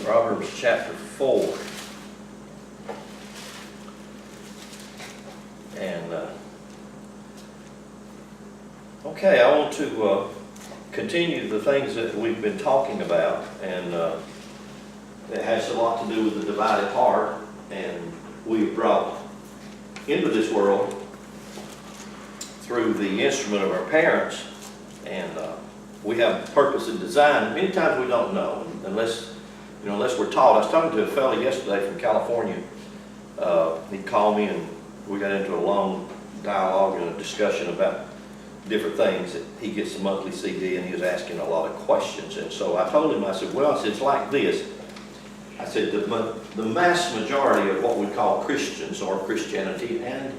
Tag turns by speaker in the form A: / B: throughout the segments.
A: Proverbs chapter 4. And, okay, I want to continue the things that we've been talking about, and it has a lot to do with the divided heart, and we've brought into this world through the instrument of our parents, and we have purpose and design. Many times we don't know, unless we're taught. I was talking to a fellow yesterday from California. He called me, and we got into a long dialogue and a discussion about different things. He gets a monthly CD, and he was asking a lot of questions. And so I told him, I said, it's like this. I said, the mass majority of what we call Christians, or Christianity, and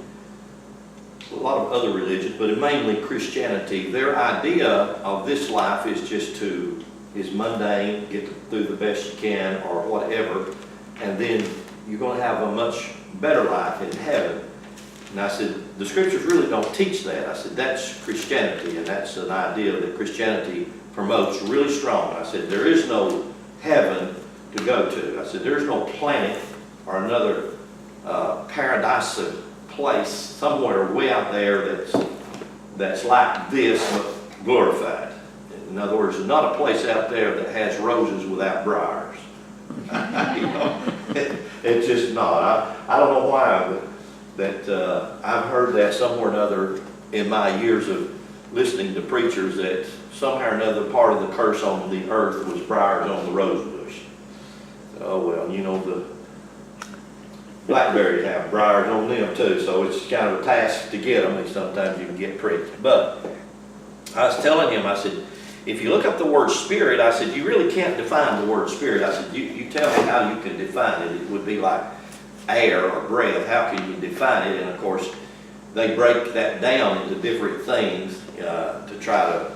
A: a lot of other religions, but mainly Christianity, their idea of this life is mundane, get through the best you can, or whatever, and then you're going to have a much better life in heaven. And I said, the scriptures really don't teach that. I said, that's Christianity, and that's an idea that Christianity promotes really strong. I said, there is no heaven to go to. I said, there's no planet or another paradise place somewhere way out there that's like this but glorified. In other words, there's not a place out there that has roses without briars. It's just not. I don't know why, but I've heard that somewhere or another in my years of listening to preachers, that somehow or another part of the curse on the earth was briars on the rose bush. Oh well, the blackberries have briars on them too, so it's kind of a task to get them, and sometimes you can get pricked. But I was telling him, I said, if you look up the word spirit, I said, you really can't define the word spirit. I said, you tell me how you can define it. It would be like air or breath. How can you define it? And of course, they break that down into different things to try to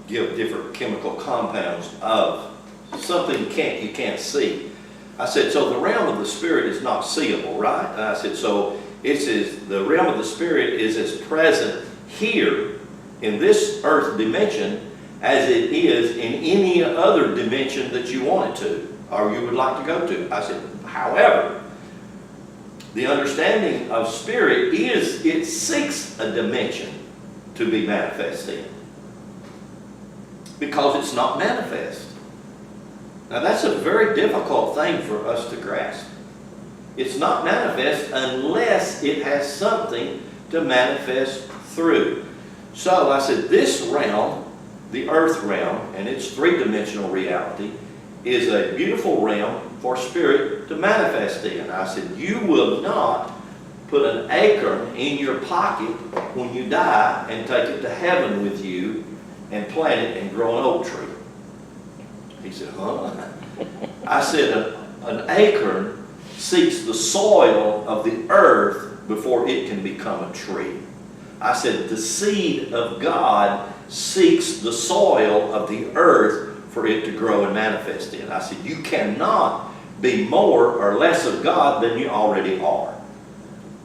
A: give different chemical compounds of something you can't see. I said, so the realm of the spirit is not seeable, right? And I said, so the realm of the spirit is as present here in this earth dimension as it is in any other dimension that you want it to, or you would like to go to. I said, however, the understanding of spirit is it seeks a dimension to be manifest in, because it's not manifest. Now that's a very difficult thing for us to grasp. It's not manifest unless it has something to manifest through. So I said, this realm, the earth realm, and its three-dimensional reality, is a beautiful realm for spirit to manifest in. I said, you will not put an acorn in your pocket when you die and take it to heaven with you and plant it and grow an oak tree. He said, huh? I said, an acorn seeks the soil of the earth before it can become a tree. I said, the seed of God seeks the soil of the earth for it to grow and manifest in. I said, you cannot be more or less of God than you already are.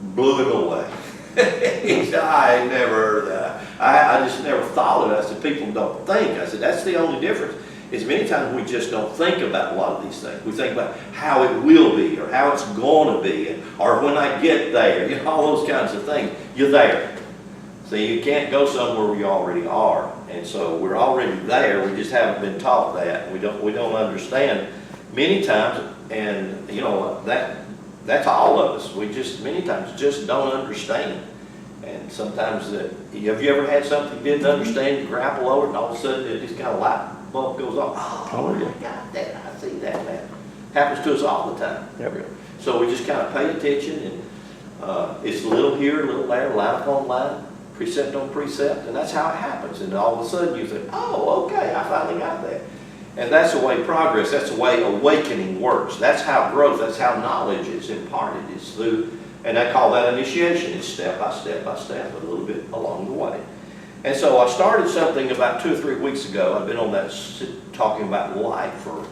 A: Blew him away. He said, I ain't never heard that. I just never thought of it. I said, people don't think. I said, that's the only difference. Is many times we just don't think about a lot of these things. We think about how it will be, or how it's going to be, or when I get there, all those kinds of things. You're there. So you can't go somewhere where you already are. And so we're already there. We just haven't been taught that. We don't understand many times, and that's all of us. We just many times just don't understand. And sometimes have you ever had something you didn't understand, you grapple over it, and all of a sudden it just kind of light bulb goes off. Oh, I got that. I see that now. Happens to us all the time.
B: Yep.
A: So we just kind of pay attention, and it's a little here, a little there, line upon line, precept on precept, and that's how it happens. And all of a sudden you think, oh, okay, I finally got that. And that's the way progress, that's the way awakening works. That's how growth, that's how knowledge is imparted. It's through, and I call that initiation. It's step by step by step, a little bit along the way. And so I started something about 2 or 3 weeks ago. I've been on that talking about light for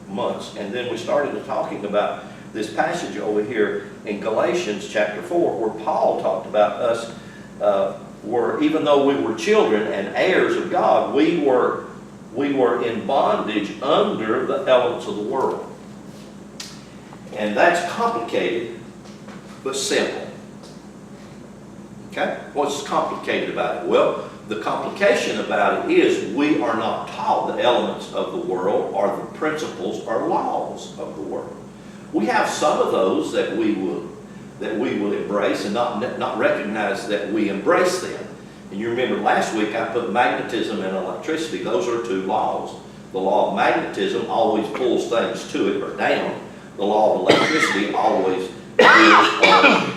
A: months. And then we started talking about this passage over here in Galatians chapter 4, where Paul talked about us, even though we were children and heirs of God, we were in bondage under the elements of the world. And that's complicated, but simple. Okay? What's complicated about it? Well, the complication about it is we are not taught the elements of the world or the principles or laws of the world. We have some of those that we will embrace and not recognize that we embrace them. And you remember last week I put magnetism and electricity. Those are two laws. The law of magnetism always pulls things to it or down. The law of electricity always gives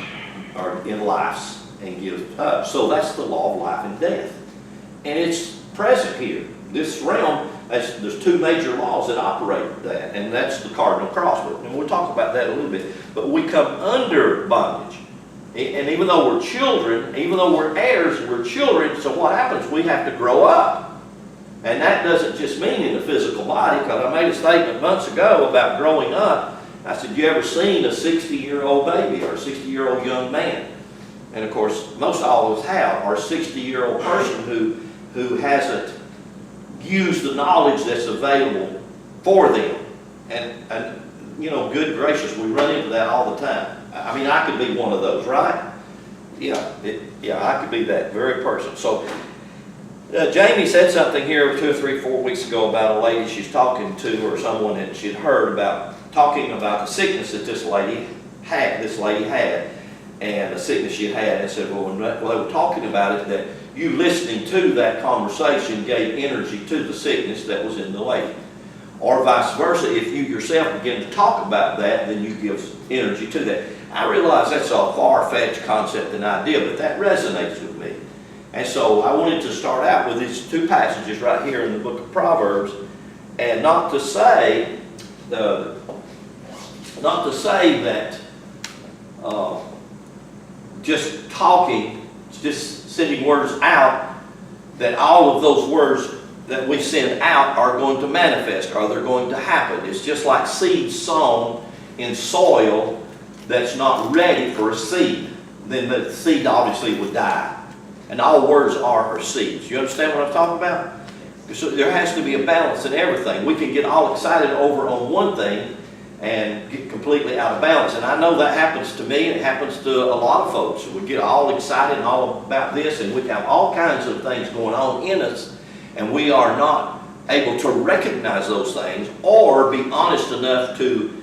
A: or in life and gives up. So that's the law of life and death. And it's present here. This realm, there's two major laws that operate that, and that's the cardinal cross. And we'll talk about that a little bit. But we come under bondage. And even though we're children, even though we're heirs, we're children, so what happens? We have to grow up. And that doesn't just mean in the physical body, because I made a statement months ago about growing up. I said, you ever seen a 60-year-old baby or a 60-year-old young man? And of course, most all of us have, or a 60-year-old person who hasn't used the knowledge that's available for them. And you know, good gracious, we run into that all the time. I mean, I could be one of those, right? Yeah, I could be that very person. So, Jamie said something here 2 or 3, 4 weeks ago about a lady she's talking to, or someone that she'd heard about, talking about the sickness that this lady had, and the sickness she had, and said, well, when they were talking about it, that you listening to that conversation gave energy to the sickness that was in the lady. Or vice versa, if you yourself begin to talk about that, then you give energy to that. I realize that's a far-fetched concept and idea, but that resonates with me. And so I wanted to start out with these two passages right here in the book of Proverbs, and not to say that just talking, just sending words out, that all of those words that we send out are going to manifest, or they're going to happen. It's just like seeds sown in soil that's not ready for a seed. Then the seed obviously would die. And all words are seeds. You understand what I'm talking about? So there has to be a balance in everything. We can get all excited over on one thing and get completely out of balance. And I know that happens to me, and it happens to a lot of folks. We get all excited and all about this, and we have all kinds of things going on in us, and we are not able to recognize those things or be honest enough to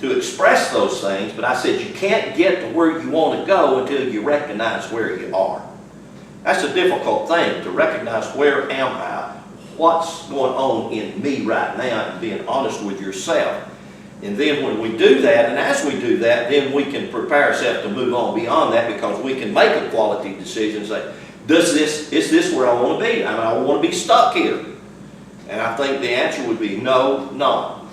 A: express those things. But I said you can't get to where you want to go until you recognize where you are. That's a difficult thing, to recognize where am I, what's going on in me right now, and being honest with yourself. And then when we do that, and as we do that, then we can prepare ourselves to move on beyond that, because we can make a quality decision and say, is this where I want to be? I mean, I want to be stuck here. And I think the answer would be no, not.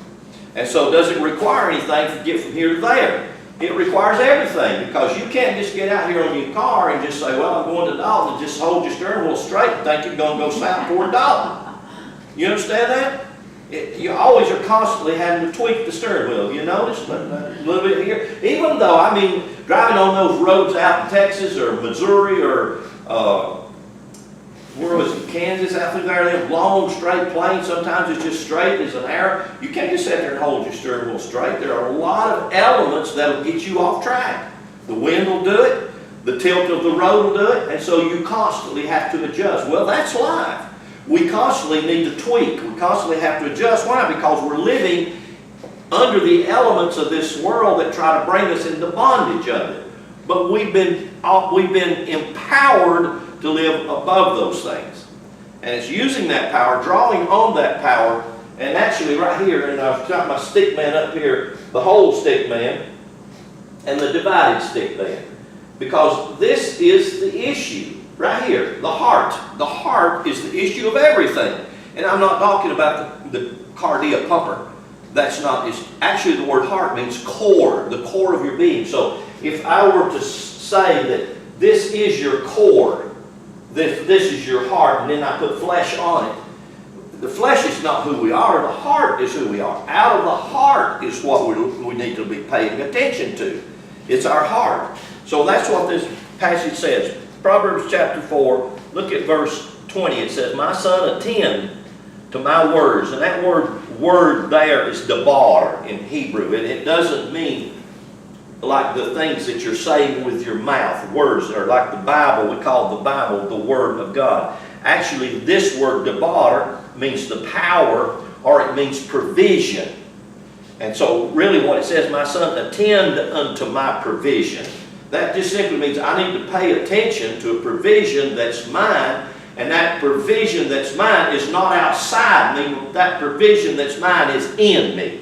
A: And so does it require anything to get from here to there? It requires everything, because you can't just get out here on your car and just say, well, I'm going to Dalton, and just hold your steering wheel straight and think you're going to go south toward Dalton. You understand that? You always are constantly having to tweak the steering wheel. You notice a little bit here? Even though, I mean, driving on those roads out in Texas or Missouri or where was it, Kansas, out through there, them long straight plains, sometimes it's just straight as an arrow. You can't just sit there and hold your steering wheel straight. There are a lot of elements that will get you off track. The wind will do it, the tilt of the road will do it, and so you constantly have to adjust. Well, that's life. We constantly need to tweak. We constantly have to adjust. Why? Because we're living under the elements of this world that try to bring us into bondage of it. But we've been empowered to live above those things. And it's using that power, drawing on that power, and actually right here, and I've got my stick man up here, the whole stick man, and the divided stick man. Because this is the issue. Right here, the heart. The heart is the issue of everything. And I'm not talking about the cardia pumper. That's not, it's actually the word heart means core, the core of your being. So if I were to say that this is your core, this is your heart, and then I put flesh on it, the flesh is not who we are, the heart is who we are. Out of the heart is what we need to be paying attention to. It's our heart. So that's what this passage says. Proverbs chapter 4, look at verse 20. It says, my son, attend to my words. And that word word there is dabar in Hebrew. It doesn't mean like the things that you're saying with your mouth, words, or like the Bible, we call the Bible the Word of God. Actually, this word dabar means the power, or it means provision. And so really what it says, my son, attend unto my provision. That just simply means I need to pay attention to a provision that's mine, and that provision that's mine is not outside me. That provision that's mine is in me.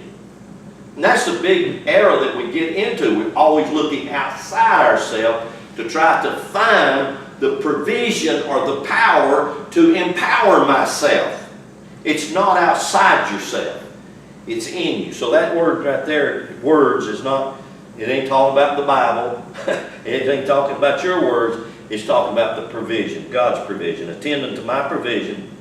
A: And that's the big error that we get into. We're always looking outside ourselves to try to find the provision or the power to empower myself. It's not outside yourself. It's in you. So that word right there, words, is not, it ain't talking about the Bible. It ain't talking about your words. It's talking about the provision, God's provision. Attend unto my provision.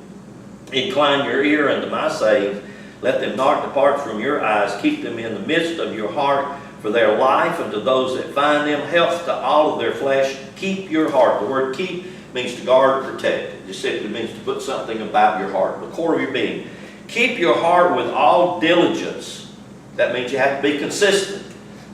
A: Incline your ear unto my sayings. Let them not depart from your eyes. Keep them in the midst of your heart, for their life unto those that find them, health to all of their flesh. Keep your heart. The word keep means to guard or protect. It just simply means to put something about your heart, the core of your being. Keep your heart with all diligence. That means you have to be consistent.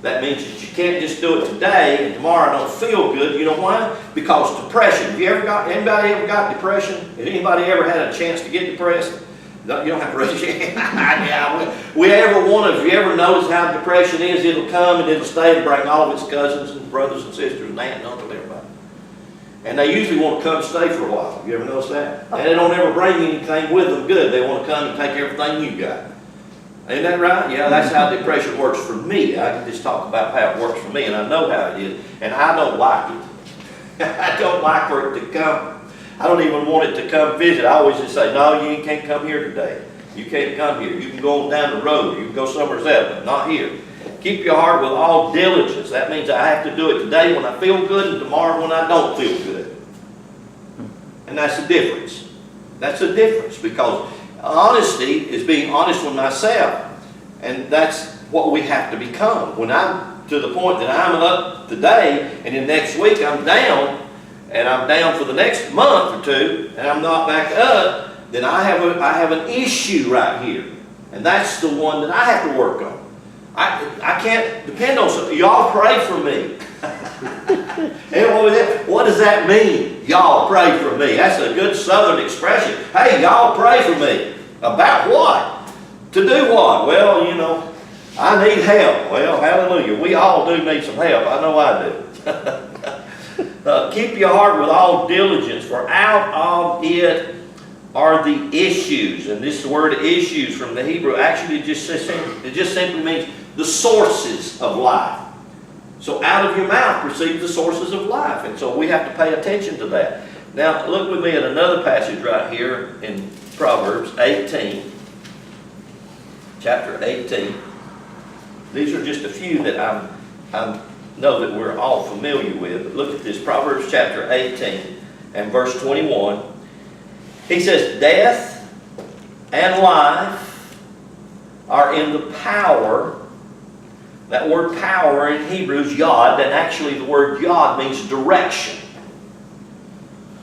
A: That means that you can't just do it today and tomorrow I don't feel good. You know why? Because depression. Have you ever got, anybody ever got depression? Has anybody ever had a chance to get depressed? No, you don't have to raise your hand. Yeah, we ever want to, if you ever notice how depression is, it'll come and it'll stay and bring all of its cousins and brothers and sisters and aunt and uncle and everybody. And they usually want to come stay for a while. You ever notice that? And they don't ever bring anything with them good. They want to come and take everything you got. Ain't that right? Yeah, that's how depression works for me. I can just talk about how it works for me, and I know how it is. And I don't like it. I don't like for it to come. I don't even want it to come visit. I always just say, no, you can't come here today. You can't come here. You can go on down the road. You can go somewhere else, but not here. Keep your heart with all diligence. That means I have to do it today when I feel good and tomorrow when I don't feel good. And that's the difference. That's the difference, because honesty is being honest with myself. And that's what we have to become. When I'm to the point that I'm up today and then next week I'm down, and I'm down for the next month or two, and I'm not back up, then I have an issue right here. And that's the one that I have to work on. I can't depend on something. Y'all pray for me. And what does that mean? Y'all pray for me. That's a good southern expression. Hey, y'all pray for me. About what? To do what? Well, you know, I need help. Well, hallelujah. We all do need some help. I know I do. Keep your heart with all diligence, for out of it are the issues. And this word issues from the Hebrew actually just simply means the sources of life. So out of your mouth proceed the sources of life. And so we have to pay attention to that. Now look with me at another passage right here in Proverbs 18. Chapter 18. These are just a few that I know that we're all familiar with. But look at this, Proverbs chapter 18 and verse 21. He says, death and life are in the power. That word power in Hebrew is yod, and actually the word yod means direction.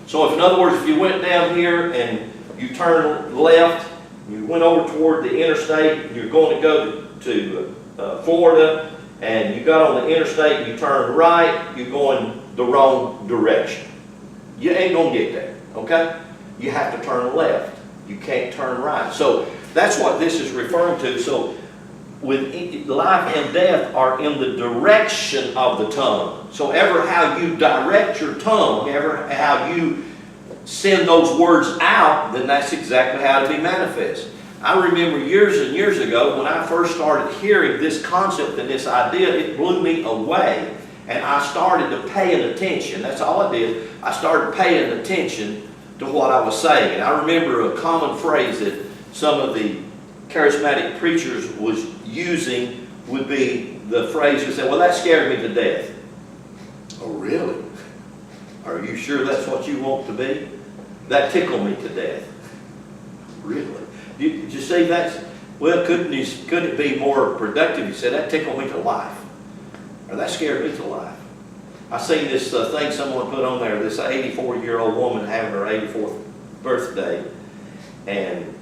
A: So if, in other words, if you went down here and you turned left, you went over toward the interstate, you're going to go to Florida, and you got on the interstate and you turned right, you're going the wrong direction. You ain't going to get there, okay? You have to turn left. You can't turn right. So that's what this is referring to. So with life and death are in the direction of the tongue. So ever how you direct your tongue, ever how you send those words out, then that's exactly how to be manifest. I remember years and years ago when I first started hearing this concept and this idea, it blew me away. And I started to pay attention. That's all I did. I started paying attention to what I was saying. And I remember a common phrase that some of the charismatic preachers was using would be the phrase that said, well, that scared me to death. Oh, really? Are you sure that's what you want to be? That tickled me to death. Really? Did you see that? Well, couldn't it be more productive? You said, that tickled me to life. Or that scared me to life. I seen this thing someone put on there, this 84-year-old woman having her 84th birthday. And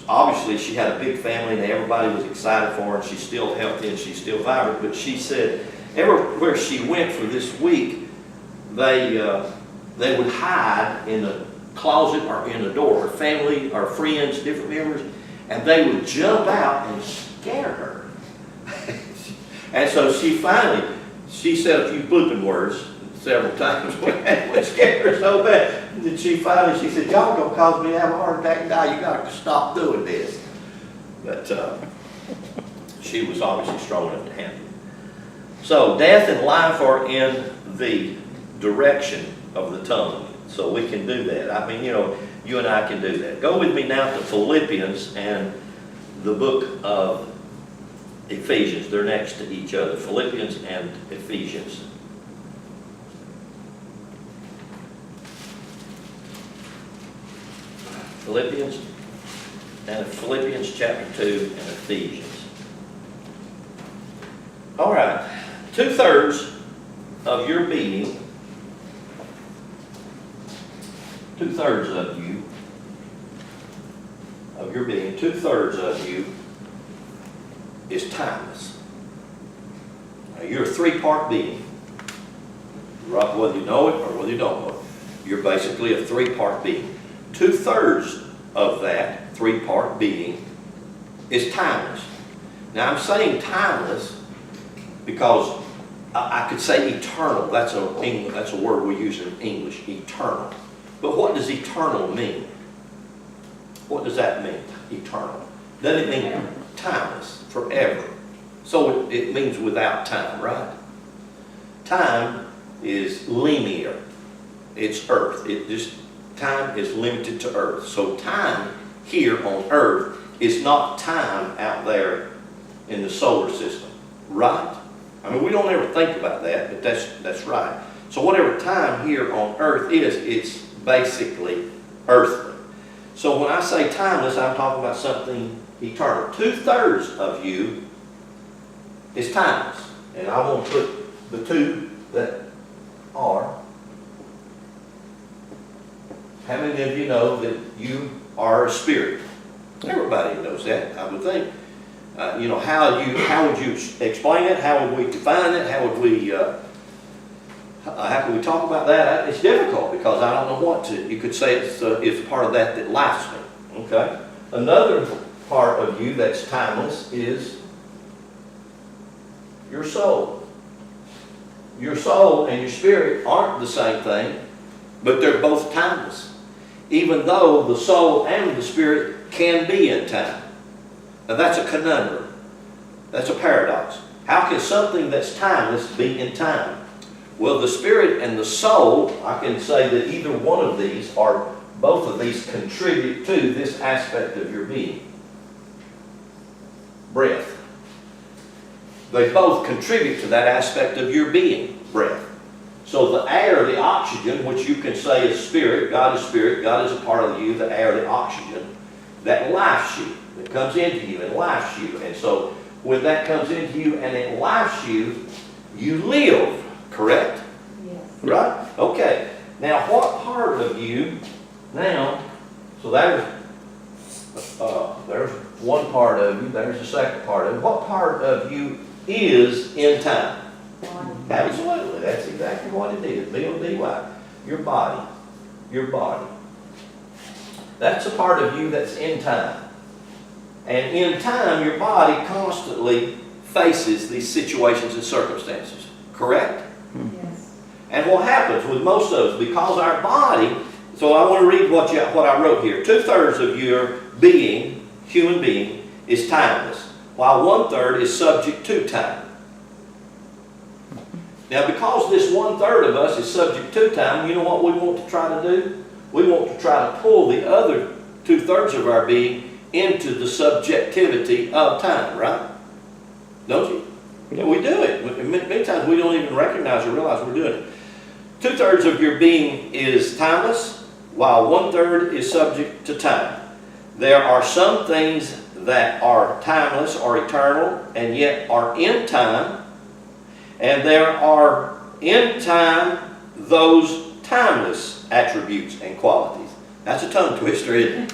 A: obviously she had a big family and everybody was excited for her, and she's still healthy and she's still vibrant. But she said everywhere she went for this week, they would hide in a closet or in a door, her family or friends, different members, and they would jump out and scare her. And so she said a few blooping words several times, which scared her so bad. And she said, y'all gonna cause me to have a heart attack and die. You gotta stop doing this. But she was obviously strong enough to handle it. So death and life are in the direction of the tongue. So we can do that. I mean, you and I can do that. Go with me now to Philippians and the book of Ephesians. They're next to each other. Philippians and Ephesians. Philippians chapter 2 and Ephesians. All right. 2/3 of your being, 2/3 of your being, 2/3 of you is timeless. Now, you're a three-part being. Whether you know it or whether you don't know it, you're basically a three-part being. 2/3 of that three-part being is timeless. Now I'm saying timeless because I could say eternal. That's a word we use in English, eternal. But what does eternal mean? What does that mean, eternal? Doesn't it mean timeless, forever? So it means without time, right? Time is linear. It's earth. Time is limited to earth. So time here on earth is not time out there in the solar system, right? I mean, we don't ever think about that, but that's right. So whatever time here on earth is, it's basically earthly. So when I say timeless, I'm talking about something eternal. 2/3 of you is timeless. And I want to put the two that are. How many of you know that you are a spirit? Everybody knows that, I would think. How would you explain it? How would we define it? How can we talk about that? It's difficult because I don't know what to. You could say it's part of that lifes me. Okay. Another part of you that's timeless is your soul. Your soul and your spirit aren't the same thing, but they're both timeless. Even though the soul and the spirit can be in time. Now that's a conundrum. That's a paradox. How can something that's timeless be in time? Well, the spirit and the soul, I can say that either one of these or both of these contribute to this aspect of your being. Breath. They both contribute to that aspect of your being, breath. So the air, the oxygen, which you can say is spirit, God is a part of you, the air, the oxygen, that lifes you, that comes into you and lifes you. And so when that comes into you and it lifes you, you live, correct?
B: Yes.
A: Right? Okay. Now what part of you, so there's one part of you, there's the second part of you. What part of you is in time? Absolutely, that's exactly what it is. B-O-D-Y. Your body. Your body. That's a part of you that's in time. And in time, your body constantly faces these situations and circumstances. Correct?
B: Yes.
A: And what happens with most of us, because our body, so I want to read what I wrote here. 2/3 of your being, human being, is timeless, while 1/3 is subject to time. Now, because this 1/3 of us is subject to time, you know what we want to try to do? We want to try to pull the other 2/3 of our being into the subjectivity of time, right? Don't you? Yeah, we do it. Many times we don't even recognize or realize we're doing it. 2/3 of your being is timeless, while 1/3 is subject to time. There are some things that are timeless or eternal and yet are in time. And there are in time those timeless attributes and qualities. That's a tongue twister, isn't it?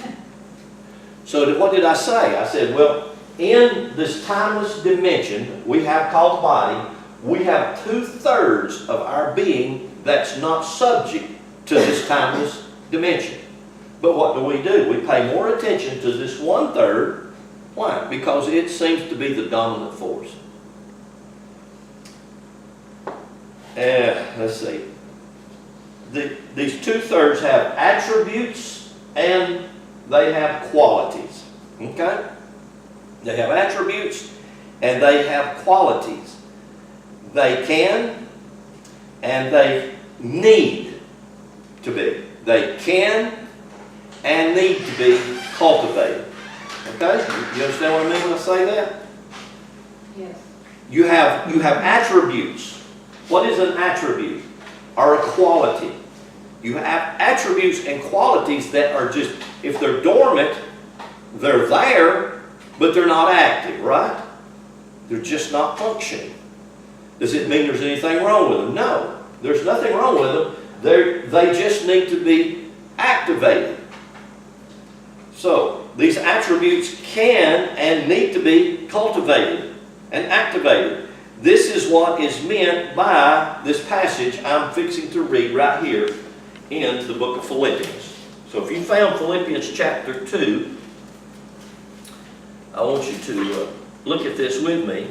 A: So what did I say? I said, well, in this timeless dimension we have called the body, we have 2/3 of our being that's not subject to this timeless dimension. But what do? We pay more attention to this 1/3. Why? Because it seems to be the dominant force. Let's see. These 2/3 have attributes and they have qualities. Okay? They have attributes and they have qualities. They can and they need to be. They can and need to be cultivated. Okay? You understand what I mean when I say that?
B: Yes.
A: You have attributes. What is an attribute? Or a quality. You have attributes and qualities that are just, if they're dormant, they're there, but they're not active, right? They're just not functioning. Does it mean there's anything wrong with them? No. There's nothing wrong with them. They just need to be activated. So, these attributes can and need to be cultivated and activated. This is what is meant by this passage I'm fixing to read right here in the book of Philippians. So if you found Philippians chapter 2, I want you to look at this with me.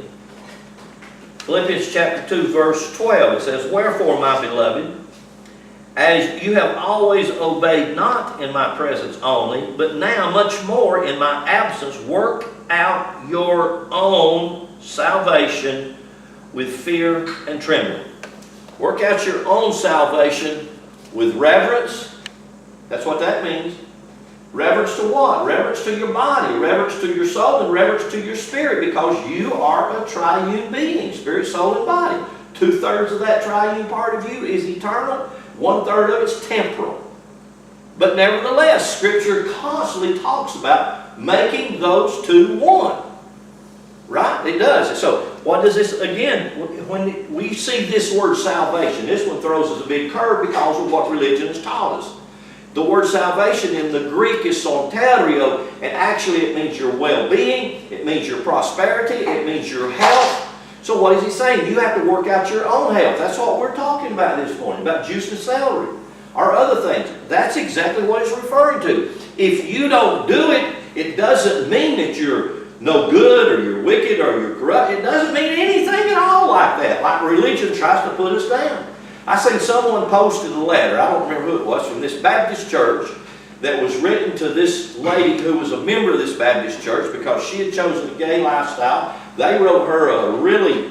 A: Philippians chapter 2 verse 12, it says, "Wherefore, my beloved, as you have always obeyed, not in my presence only, but now much more in my absence, work out your own salvation with fear and trembling." Work out your own salvation with reverence. That's what that means. Reverence to what? Reverence to your body, reverence to your soul, and reverence to your spirit, because you are a triune being, spirit, soul, and body. 2/3 of that triune part of you is eternal, 1/3 of it's temporal. But nevertheless, Scripture constantly talks about making those two one. Right? It does. So, what does this, again, when we see this word salvation, this one throws us a big curve because of what religion has taught us. The word salvation in the Greek is soterio, and actually it means your well-being, it means your prosperity, it means your health. So what is he saying? You have to work out your own health. That's what we're talking about this morning, about juice and celery, or other things. That's exactly what it's referring to. If you don't do it, it doesn't mean that you're no good, or you're wicked, or you're corrupt. It doesn't mean anything at all like that, like religion tries to put us down. I seen someone posted a letter, I don't remember who it was, from this Baptist church that was written to this lady who was a member of this Baptist church because she had chosen a gay lifestyle. They wrote her a really,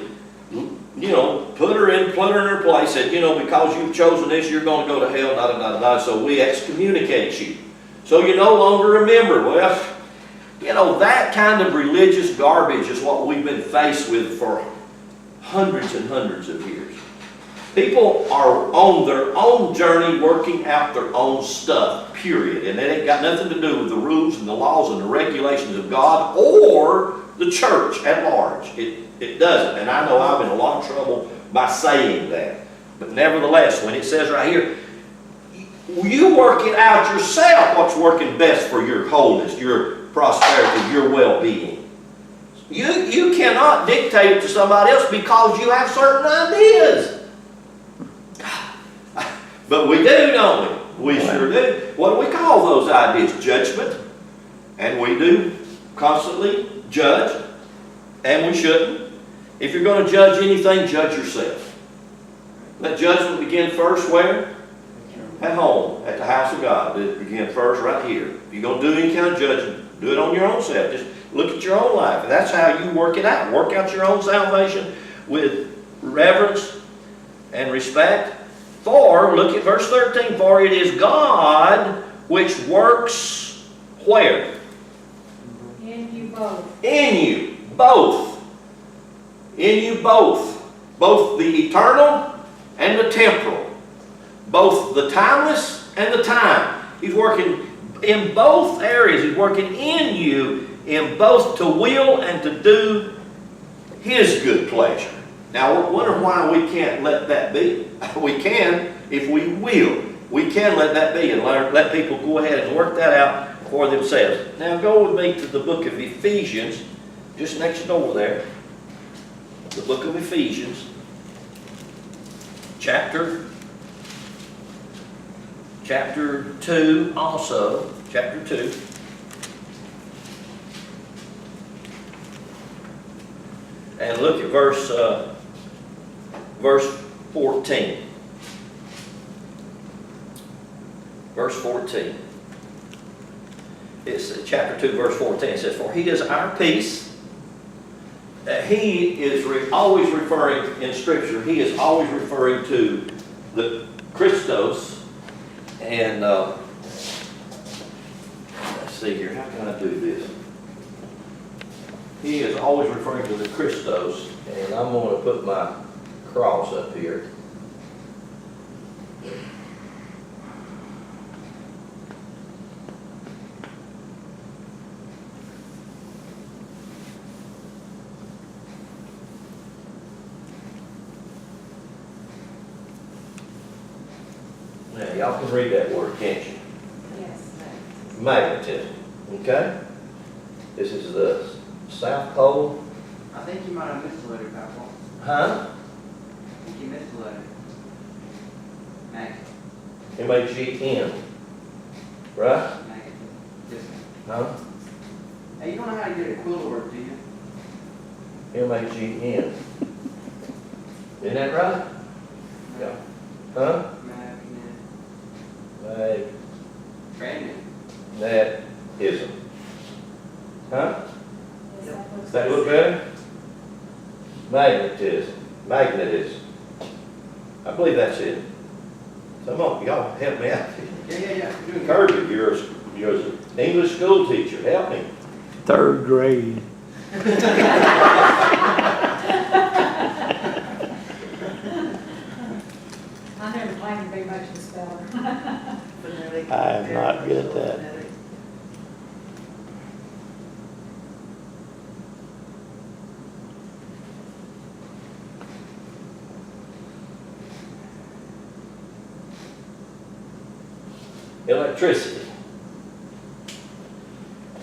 A: put her in her place, said, because you've chosen this, you're going to go to hell, so we excommunicate you. So you're no longer a member. Well, that kind of religious garbage is what we've been faced with for hundreds and hundreds of years. People are on their own journey working out their own stuff, period. And it ain't got nothing to do with the rules and the laws and the regulations of God or the church at large. It doesn't. And I know I'm in a lot of trouble by saying that. But nevertheless, when it says right here, you work it out yourself what's working best for your wholeness, your prosperity, your well-being. You cannot dictate it to somebody else because you have certain ideas. But we do, don't we? We sure do. What do we call those ideas? Judgment. And we do constantly judge. And we shouldn't. If you're going to judge anything, judge yourself. Let judgment begin first where? At home, at the house of God. It begins first right here. If you're going to do any kind of judgment, do it on your own self. Just look at your own life. And that's how you work it out. Work out your own salvation with reverence and respect. For, look at verse 13, for it is God which works where?
B: In you both.
A: In you, both. In you both. Both the eternal and the temporal. Both the timeless and the time. He's working in both areas. He's working in you in both to will and to do His good pleasure. Now, I wonder why we can't let that be. We can if we will. We can let that be and let people go ahead and work that out for themselves. Now go with me to the book of Ephesians, just next door there. The book of Ephesians, chapter 2 also, chapter 2. And look at verse 14. Verse 14. It's chapter 2, verse 14. It says, "For he is our peace." He is always referring, in Scripture, he is always referring to the Christos. And let's see here, how can I do this? He is always referring to the Christos, and I'm going to put my cross up here. Now, y'all can read that word, can't you?
B: Yes.
A: Magnetism. Okay? This is the South Pole.
C: I think you might have missed a letter, Papa.
A: Huh?
C: I think you missed a letter. Magnet.
A: M-A-G-N. Right?
C: Magnet. Yes, sir.
A: Huh?
C: Hey, you don't know how to get a quill word, do you?
A: M-A-G-N. Isn't that right? Yeah. Huh?
C: Magnet. Magnet.
A: Magnetism. Huh?
B: Yes, that looks
A: Does that look better? Magnetism. Magnetism. I believe that's it. Some of y'all help me out.
C: Yeah. You're doing good.
A: Kirby, you're an English school teacher. Help me.
D: 3rd grade.
B: I never claimed to be much of a speller.
D: I am not good at that.
A: Electricity.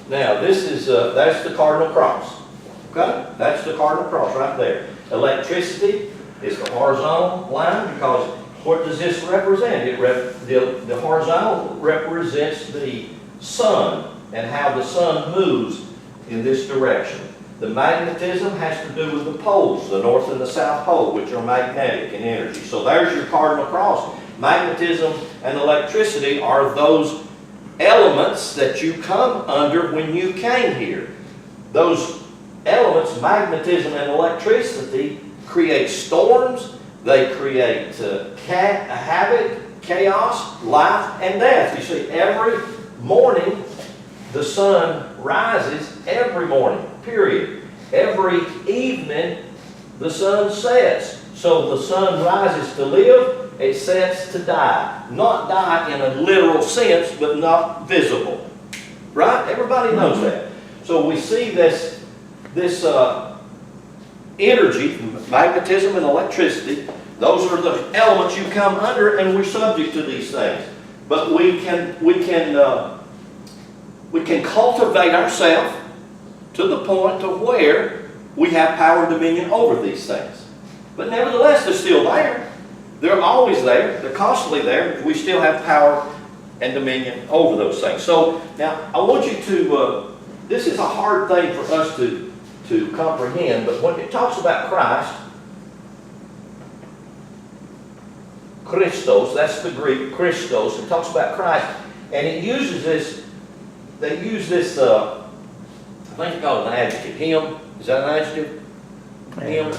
A: Now, this is, that's the cardinal cross. Okay? That's the cardinal cross right there. Electricity is the horizontal line because what does this represent? The horizontal represents the sun and how the sun moves in this direction. The magnetism has to do with the poles, the north and the south pole, which are magnetic in energy. So there's your cardinal cross. Magnetism and electricity are those elements that you come under when you came here. Those elements, magnetism and electricity, create storms. They create havoc, chaos, life, and death. You see, every morning the sun rises, every morning, period. Every evening the sun sets. So the sun rises to live, it sets to die. Not die in a literal sense, but not visible. Right? Everybody knows that. So we see this energy, magnetism and electricity. Those are the elements you come under, and we're subject to these things. But we can cultivate ourselves to the point to where we have power and dominion over these things. But nevertheless, they're still there. They're always there. They're constantly there. We still have power and dominion over those things. So now I want you to, this is a hard thing for us to comprehend, but when it talks about Christ, Christos, that's the Greek, Christos, it talks about Christ, and it uses this, they use this, I think it's called an adjective, him, is that an adjective? Him?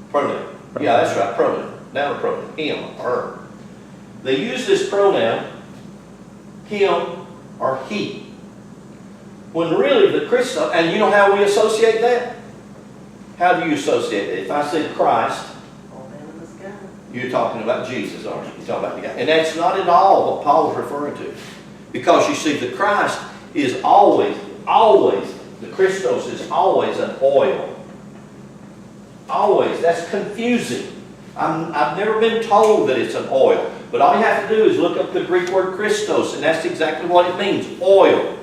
A: Pronoun. Yeah, that's right, pronoun. Now a pronoun, him, her. They use this pronoun, him or he. When really the Christos, and you know how we associate that? How do you associate it? If I said Christ, you're talking about Jesus, aren't you? You're talking about the guy. And that's not at all what Paul is referring to. Because you see, the Christ is always, the Christos is always an oil. Always. That's confusing. I've never been told that it's an oil. But all you have to do is look up the Greek word Christos, and that's exactly what it means, oil.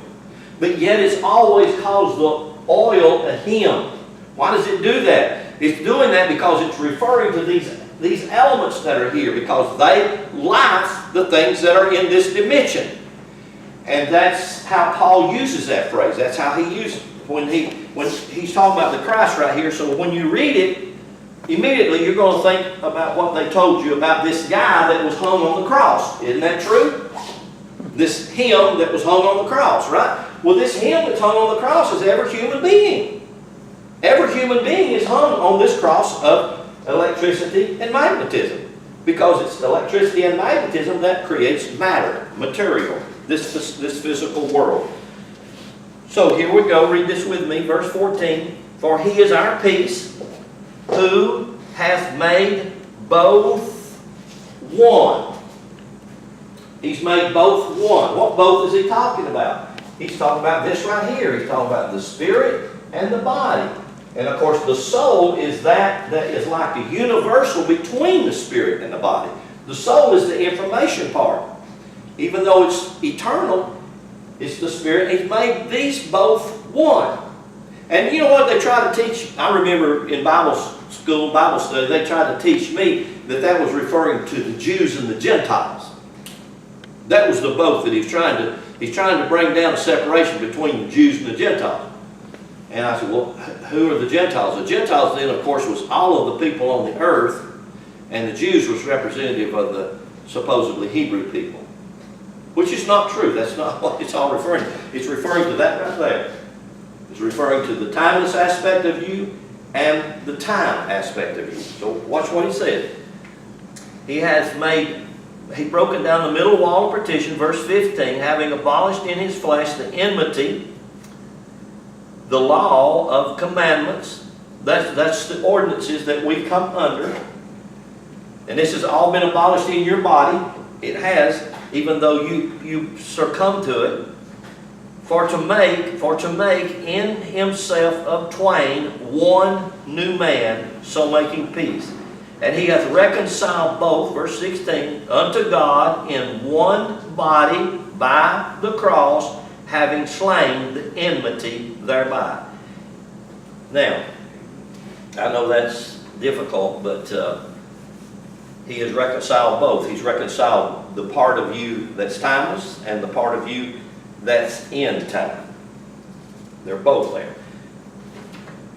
A: But yet it's always calls the oil a hymn. Why does it do that? It's doing that because it's referring to these elements that are here, because they light the things that are in this dimension. And that's how Paul uses that phrase. That's how he uses it when he's talking about the Christ right here. So when you read it, immediately you're going to think about what they told you about this guy that was hung on the cross. Isn't that true? This him that was hung on the cross, right? Well, this him that's hung on the cross is every human being. Every human being is hung on this cross of electricity and magnetism, because it's electricity and magnetism that creates matter, material, this physical world. So here we go, read this with me, verse 14. For he is our peace, who hath made both one. He's made both one. What both is he talking about? He's talking about this right here. He's talking about the spirit and the body. And of course the soul is that is like the universal between the spirit and the body. The soul is the information part. Even though it's eternal, it's the spirit. He's made these both one. And you know what they try to teach? I remember in Bible school, Bible study, they tried to teach me that was referring to the Jews and the Gentiles. That was the both that he's trying to bring down a separation between the Jews and the Gentiles. And I said, well, who are the Gentiles? The Gentiles then, of course, was all of the people on the earth, and the Jews was representative of the supposedly Hebrew people. Which is not true. That's not what it's all referring to. It's referring to that right there. It's referring to the timeless aspect of you and the time aspect of you. So watch what he said. He broken down the middle wall of partition, verse 15, having abolished in his flesh the enmity, the law of commandments. That's the ordinances that we come under. And this has all been abolished in your body. It has, even though you succumb to it. For to make in himself of twain one new man, so making peace. And he hath reconciled both, verse 16, unto God in one body by the cross, having slain the enmity thereby. Now, I know that's difficult, but he has reconciled both. He's reconciled the part of you that's timeless and the part of you that's in time. They're both there.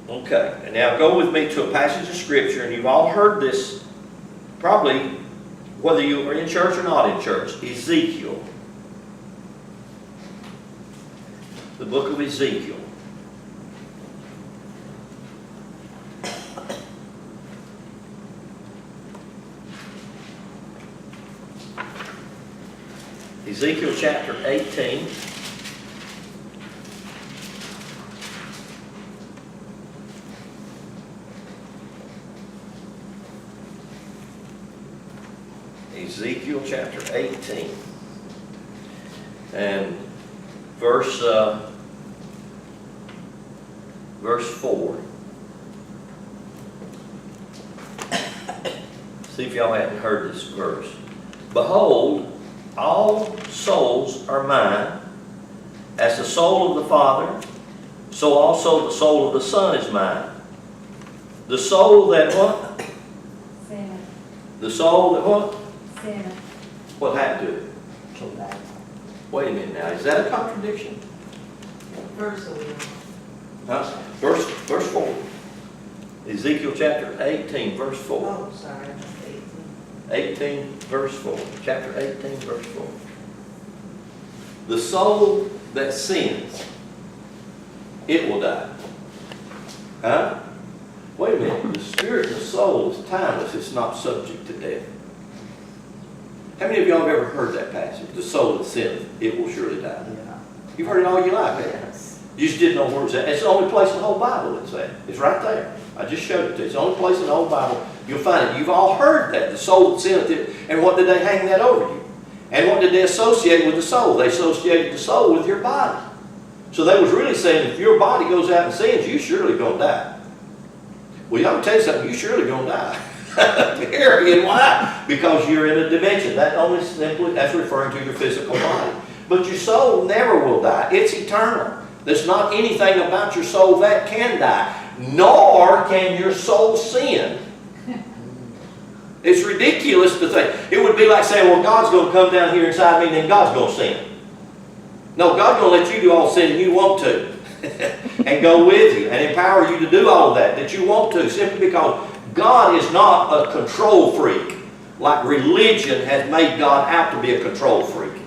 A: Okay, and now go with me to a passage of Scripture, and you've all heard this probably whether you are in church or not in church. Ezekiel. The book of Ezekiel. Ezekiel chapter 18. Ezekiel chapter 18. And verse 4. See if y'all hadn't heard this verse. Behold, all souls are mine. As the soul of the Father, so also the soul of the Son is mine. The soul that what?
B: Sinner.
A: The soul that what?
B: Sinner.
A: What happened to it? Wait a minute now. Is that a contradiction? Huh? Verse 4. Ezekiel chapter 18, verse 4.
E: Oh, sorry,
A: 18, verse 4. Chapter 18, verse 4. The soul that sins, it will die. Huh? Wait a minute. The spirit and the soul is timeless. It's not subject to death. How many of y'all have ever heard that passage? The soul that sinneth, it will surely die.
E: Yeah.
A: You've heard it all your life, haven't you?
E: Yes.
A: You just didn't know where it's at. It's the only place in the whole Bible that's at. It's right there. I just showed it to you. It's the only place in the whole Bible you'll find it. You've all heard that. The soul that sinneth it. And what did they hang that over you? And what did they associate with the soul? They associated the soul with your body. So they was really saying, if your body goes out and sins, you surely going to die. Well, I'm going to tell you something. You surely going to die. Period. Why? Because you're in a dimension. That only simply, that's referring to your physical body. But your soul never will die. It's eternal. There's not anything about your soul that can die. Nor can your soul sin. It's ridiculous to think. It would be like saying, well, God's going to come down here inside me and then God's going to sin. No, God's going to let you do all the sin you want to. And go with you and empower you to do all of that you want to, simply because God is not a control freak like religion has made God out to be a control freak.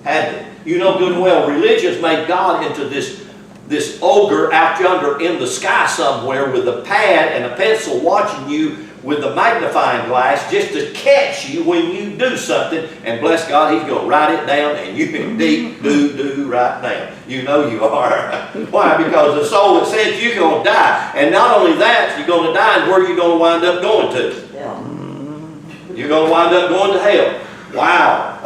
A: Hadn't it? You know good and well, religion's made God into this ogre out yonder in the sky somewhere with a pad and a pencil watching you with a magnifying glass just to catch you when you do something, and bless God, He's going to write it down and you can do right now. You know you are. Why? Because the soul that says you're going to die, and not only that, you're going to die, and where are you going to wind up going to?
C: Yeah.
A: You're going to wind up going to hell. Wow.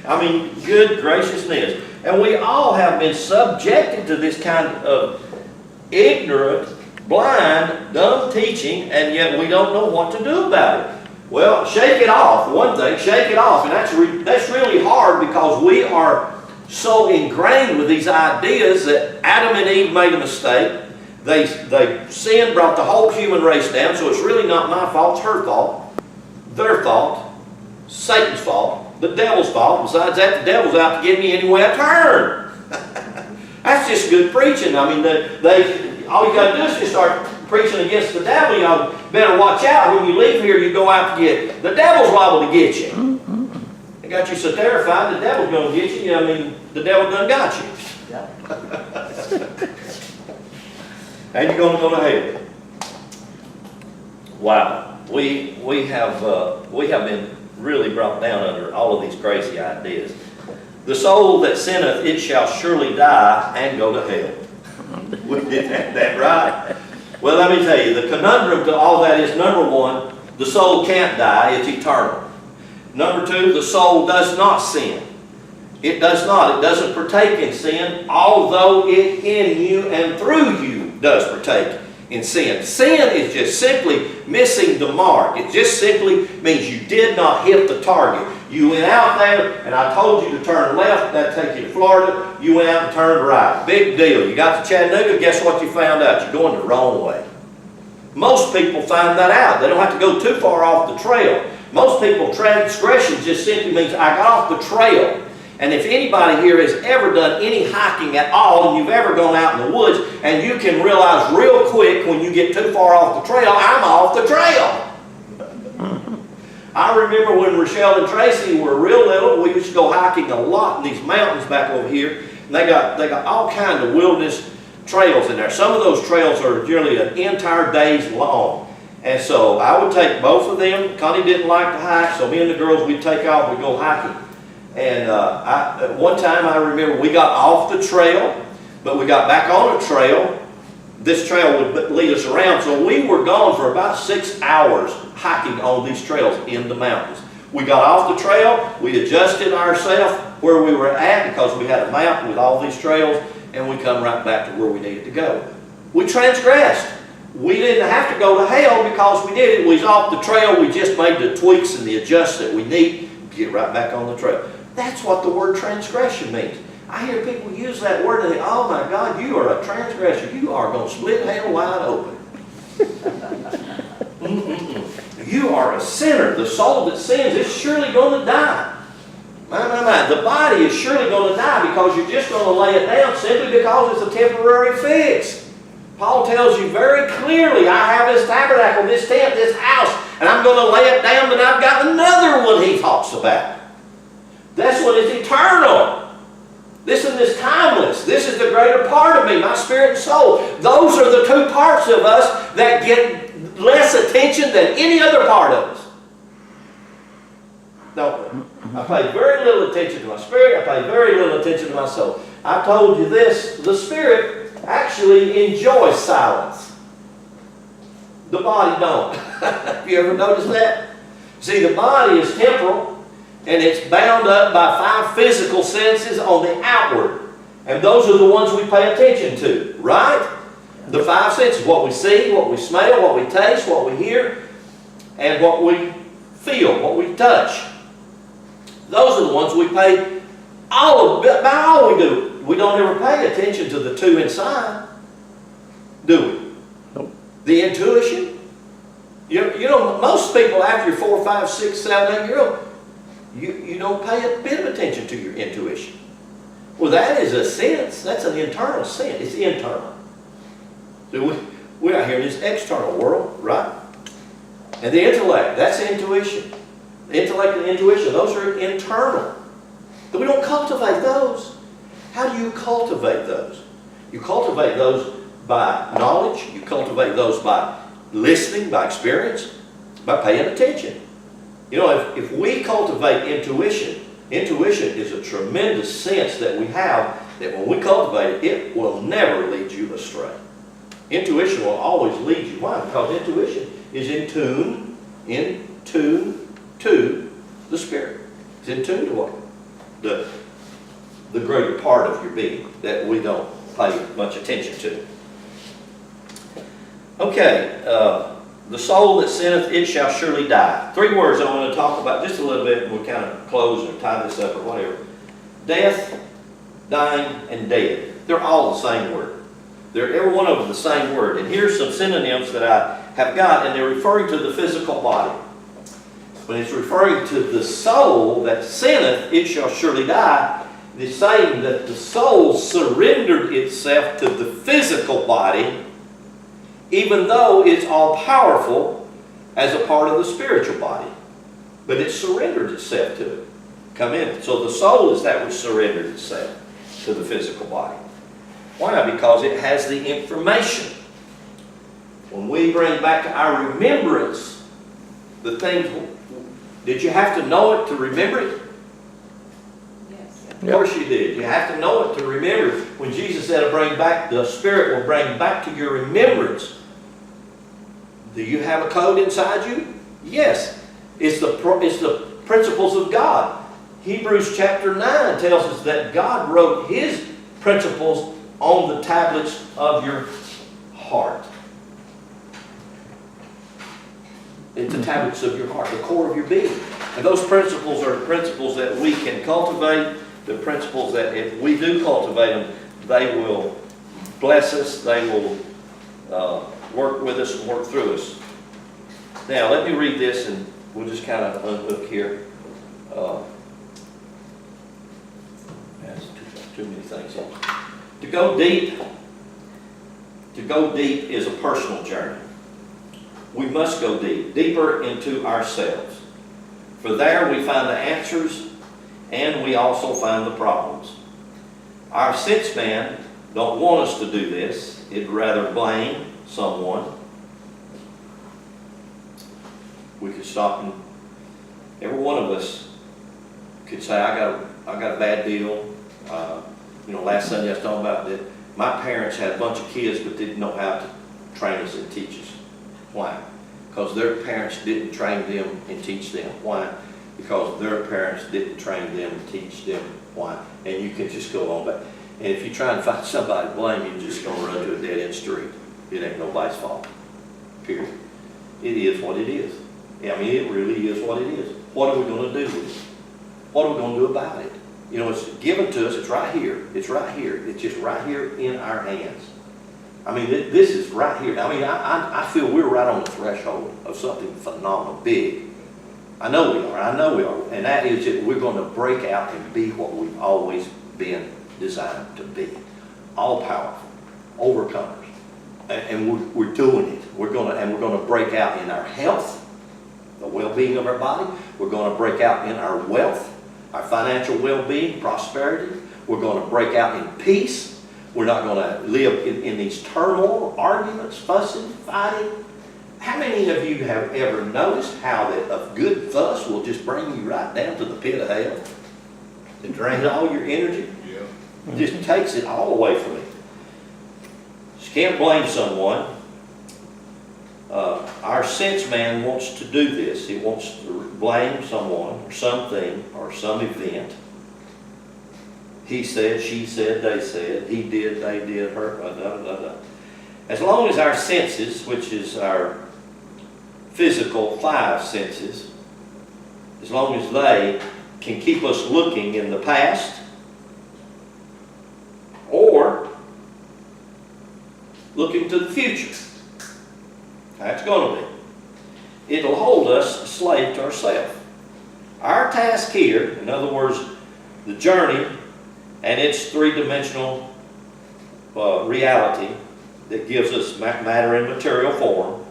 A: I mean, good graciousness. And we all have been subjected to this kind of ignorant, blind, dumb teaching, and yet we don't know what to do about it. Well, shake it off. One thing, shake it off. And that's really hard because we are so ingrained with these ideas that Adam and Eve made a mistake. They sinned, brought the whole human race down, so it's really not my fault, it's her fault, their fault, Satan's fault, the devil's fault. Besides that, the devil's out to get me any way I turn. That's just good preaching. I mean, all you got to do is just start preaching against the devil. You better watch out. When you leave here, you go out to get, the devil's liable to get you. It got you so terrified the devil's going to get you. I mean, the devil done got you.
C: Yeah.
A: And you're going to go to hell. Wow. We have been really brought down under all of these crazy ideas. The soul that sinneth, it shall surely die and go to hell. We did that right. Well, let me tell you, the conundrum to all that is, number one, the soul can't die, it's eternal. Number two, the soul does not sin. It does not. It doesn't partake in sin, although it in you and through you does partake in sin. Sin is just simply missing the mark. It just simply means you did not hit the target. You went out there and I told you to turn left, that'd take you to Florida. You went out and turned right. Big deal. You got to Chattanooga, guess what you found out? You're going the wrong way. Most people find that out. They don't have to go too far off the trail. Most people, transgression just simply means I got off the trail. And if anybody here has ever done any hiking at all, and you've ever gone out in the woods, and you can realize real quick when you get too far off the trail, I'm off the trail. I remember when Rochelle and Tracy were real little, we used to go hiking a lot in these mountains back over here, and they got all kinds of wilderness trails in there. Some of those trails are generally an entire day's long. And so I would take both of them. Connie didn't like to hike, so me and the girls, we'd take off, we'd go hiking. And at one time I remember we got off the trail, but we got back on a trail. This trail would lead us around, so we were gone for about 6 hours hiking on these trails in the mountains. We got off the trail, we adjusted ourselves where we were at because we had a map with all these trails, and we come right back to where we needed to go. We transgressed. We didn't have to go to hell because we did it. We was off the trail, we just made the tweaks and the adjusts that we need to get right back on the trail. That's what the word transgression means. I hear people use that word and they think, oh my God, you are a transgressor. You are going to split hell wide open. You are a sinner. The soul that sins is surely going to die. My. The body is surely going to die because you're just going to lay it down simply because it's a temporary fix. Paul tells you very clearly, I have this tabernacle, this tent, this house, and I'm going to lay it down, but I've got another one he talks about. This one is eternal. This one is timeless. This is the greater part of me, my spirit and soul. Those are the two parts of us that get less attention than any other part of us. Don't we? I pay very little attention to my spirit. I pay very little attention to my soul. I told you this, the spirit actually enjoys silence. The body don't. Have you ever noticed that? See, the body is temporal. And it's bound up by 5 physical senses on the outward. And those are the ones we pay attention to, right? The 5 senses, what we see, what we smell, what we taste, what we hear. and what we feel, what we touch. Those are the ones we pay all we do. We don't ever pay attention to the two inside, do we?
D: Nope.
A: The intuition. You know, most people after you're 4, 5, 6, 7, 8 years old, you don't pay a bit of attention to your intuition. Well, that is a sense. That's an internal sense. It's internal. So we're out here in this external world, right? And the intellect, that's intuition. The intellect and intuition, those are internal. But we don't cultivate those. How do you cultivate those? You cultivate those by knowledge. You cultivate those by listening, by experience, by paying attention. You know, if we cultivate intuition, intuition is a tremendous sense that we have that when we cultivate it, it will never lead you astray. Intuition will always lead you. Why? Because intuition is in tune to the Spirit. It's in tune to what? The greater part of your being that we don't pay much attention to. Okay, the soul that sinneth, it shall surely die. 3 words I want to talk about just a little bit, and we'll kind of close or tie this up or whatever. Death, dying, and dead. They're all the same word. They're every one of them the same word. And here's some synonyms that I have got, and they're referring to the physical body. When it's referring to the soul that sinneth, it shall surely die, it's saying that the soul surrendered itself to the physical body, even though it's all powerful as a part of the spiritual body. But it surrendered itself to it. Come in. So the soul is that which surrendered itself to the physical body. Why? Because it has the information. When we bring back to our remembrance the things, did you have to know it to remember it?
B: Yes.
A: Of course you did. You have to know it to remember. When Jesus said, "Bring back," the Spirit will bring back to your remembrance. Do you have a code inside you? Yes. It's the principles of God. Hebrews chapter 9 tells us that God wrote His principles on the tablets of your heart. It's the tablets of your heart, the core of your being. And those principles are principles that we can cultivate. The principles that if we do cultivate them, they will bless us. They will work with us and work through us. Now, let me read this and we'll just kind of unhook here. That's too many things here. To go deep is a personal journey. We must go deep, deeper into ourselves. For there we find the answers and we also find the problems. Our sense man don't want us to do this. It'd rather blame someone. We could stop and every one of us could say, I got a bad deal. Last Sunday I was talking about that my parents had a bunch of kids but didn't know how to train us and teach us. Why? Because their parents didn't train them and teach them. Why? Because their parents didn't train them and teach them. Why? And you can just go on back. And if you try and find somebody to blame, you're just going to run to a dead-end street. It ain't nobody's fault. Period. It is what it is. I mean, it really is what it is. What are we going to do with it? What are we going to do about it? You know, it's given to us. It's right here. It's right here. It's just right here in our hands. I mean, this is right here. I mean, I feel we're right on the threshold of something phenomenal, big. I know we are. I know we are. And that is that we're going to break out and be what we've always been designed to be. All powerful, overcomers. And we're doing it. We're going to break out in our health, the well-being of our body. We're going to break out in our wealth, our financial well-being, prosperity. We're going to break out in peace. We're not going to live in these turmoil, arguments, fussing, fighting. How many of you have ever noticed how that a good fuss will just bring you right down to the pit of hell? It drains all your energy. Yeah. It just takes it all away from you. You can't blame someone. Our sense man wants to do this. He wants to blame someone or something or some event. He said, she said, they said, he did, they did, her, blah, blah, blah, blah. As long as our senses, which is our physical five senses, as long as they can keep us looking in the past or looking to the future. That's going to be. It'll hold us a slave to ourselves. Our task here, in other words, the journey and its three-dimensional reality that gives us matter in material form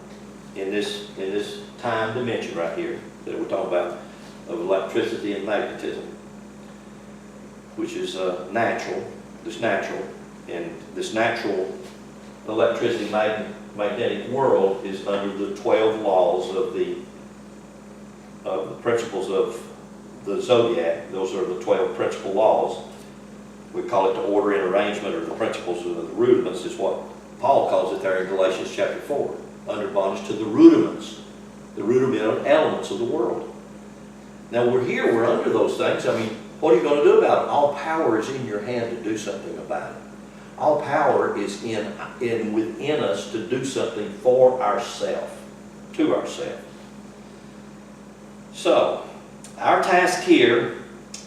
A: in this time dimension right here that we're talking about, of electricity and magnetism, which is natural, and this natural electricity magnetic world is under the 12 laws of the principles of the zodiac. Those are the 12 principal laws. We call it the order and arrangement, or the principles of the rudiments, is what Paul calls it there in Galatians chapter 4. Under bondage to the rudiments, the rudimental elements of the world. Now we're under those things. I mean, what are you going to do about it? All power is in your hand to do something about it. All power is within us to do something for ourselves, to ourselves. So, our task here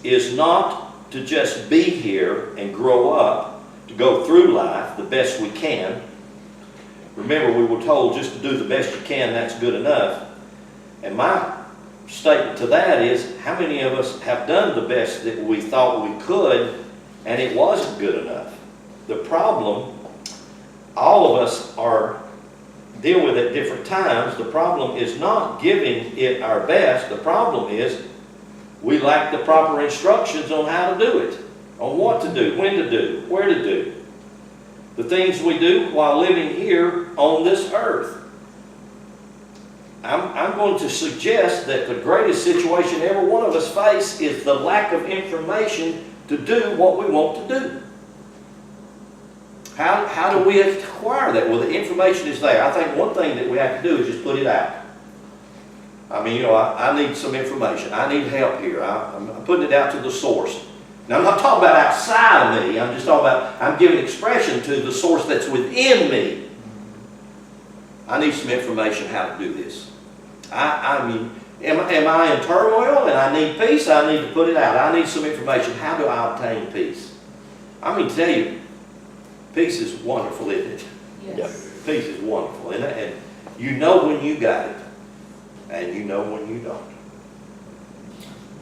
A: is not to just be here and grow up, to go through life the best we can. Remember, we were told just to do the best you can, that's good enough. And my statement to that is, how many of us have done the best that we thought we could, and it wasn't good enough? The problem, all of us deal with at different times. The problem is not giving it our best. The problem is we lack the proper instructions on how to do it, on what to do, when to do, where to do. The things we do while living here on this earth. I'm going to suggest that the greatest situation every one of us face is the lack of information to do what we want to do. How do we acquire that? Well, the information is there. I think one thing that we have to do is just put it out. I mean, I need some information. I need help here. I'm putting it out to the source. Now, I'm not talking about outside of me. I'm just talking about, I'm giving expression to the source that's within me. I need some information how to do this. I mean, am I in turmoil and I need peace? I need to put it out. I need some information. How do I obtain peace? I'm going to tell you, peace is wonderful, isn't it?
B: Yes.
A: Peace is wonderful. And you know when you got it, and you know when you don't.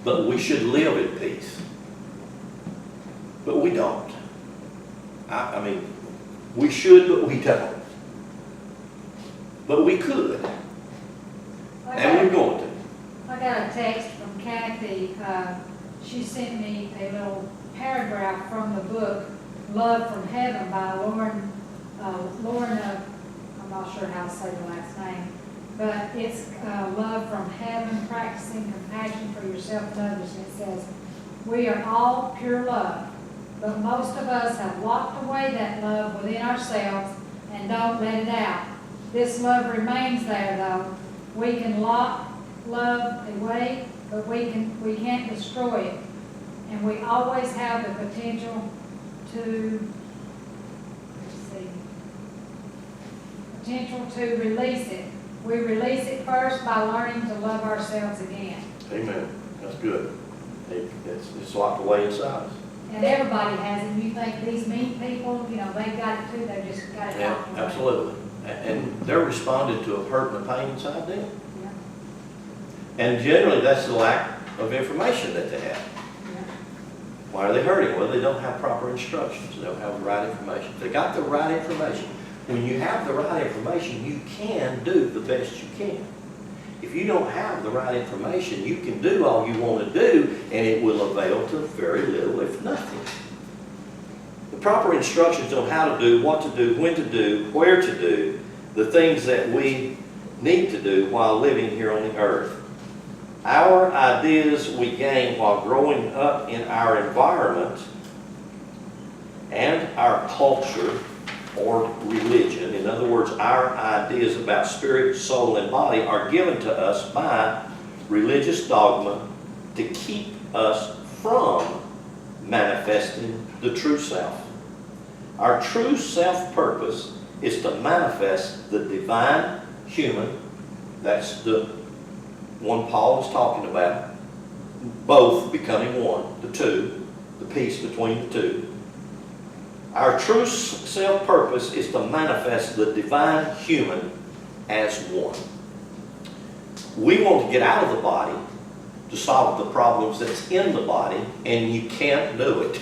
A: But we should live in peace. But we don't. I mean, we should, but we don't. But we could. And we're going to.
B: I got a text from Kathy. She sent me a little paragraph from the book Love from Heaven by Lauren, I'm not sure how to say the last name, but it's Love from Heaven, Practicing Compassion for Yourself and Others. And it says, we are all pure love, but most of us have locked away that love within ourselves and don't let it out. This love remains there though. We can lock love away, but we can't destroy it. And we always have the potential to release it. We release it first by learning to love ourselves again.
A: Amen. That's good. It's locked away inside us.
B: And everybody has it. You think these mean people, they got it too, they just got it
A: Yeah,
B: locked away.
A: absolutely. And they're responding to a hurt and a pain inside them.
B: Yeah.
A: And generally, that's the lack of information that they have.
B: Yeah.
A: Why are they hurting? Well, they don't have proper instructions. They don't have the right information. They got the right information. When you have the right information, you can do the best you can. If you don't have the right information, you can do all you want to do, and it will avail to very little, if nothing. The proper instructions on how to do, what to do, when to do, where to do, the things that we need to do while living here on the earth. Our ideas we gain while growing up in our environment and our culture or religion, in other words, our ideas about spirit, soul, and body are given to us by religious dogma to keep us from manifesting the true self. Our true self-purpose is to manifest the divine, human, That's the one Paul is talking about. Both becoming one, the two, the peace between the two. Our true self-purpose is to manifest the divine human as one. We want to get out of the body to solve the problems that's in the body, and you can't do it.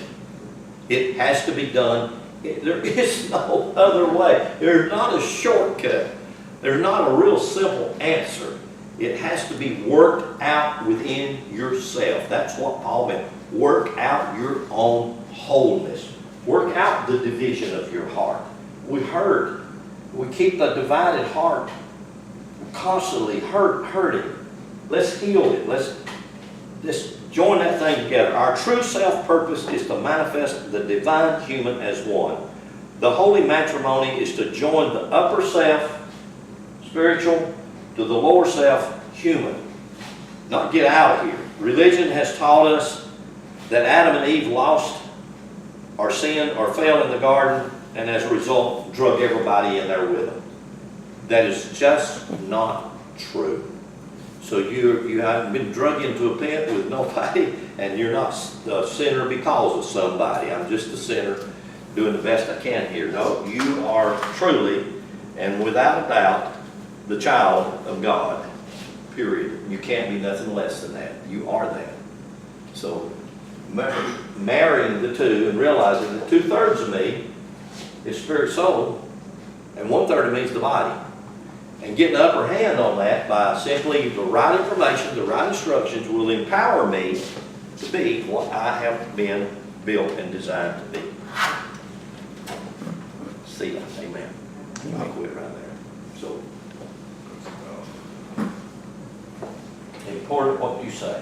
A: It has to be done. There is no other way. There's not a shortcut. There's not a real simple answer. It has to be worked out within yourself. That's what Paul meant. Work out your own wholeness. Work out the division of your heart. We hurt. We keep the divided heart constantly hurting. Let's heal it. Let's join that thing together. Our true self-purpose is to manifest the divine human as one. The holy matrimony is to join the upper self, spiritual, to the lower self, human. Not get out of here. Religion has taught us that Adam and Eve lost or sinned or failed in the garden, and as a result, drug everybody in there with them. That is just not true. So you haven't been drug into a pit with nobody, and you're not a sinner because of somebody. I'm just a sinner doing the best I can here. No, you are truly and without a doubt the child of God, period. You can't be nothing less than that. You are that. So marrying the two and realizing that 2/3 of me is spirit, soul, and 1/3 of me is the body. And getting the upper hand on that by simply the right information, the right instructions will empower me to be what I have been built and designed to be. See that? Amen. I'll quit right there. So, important what you say.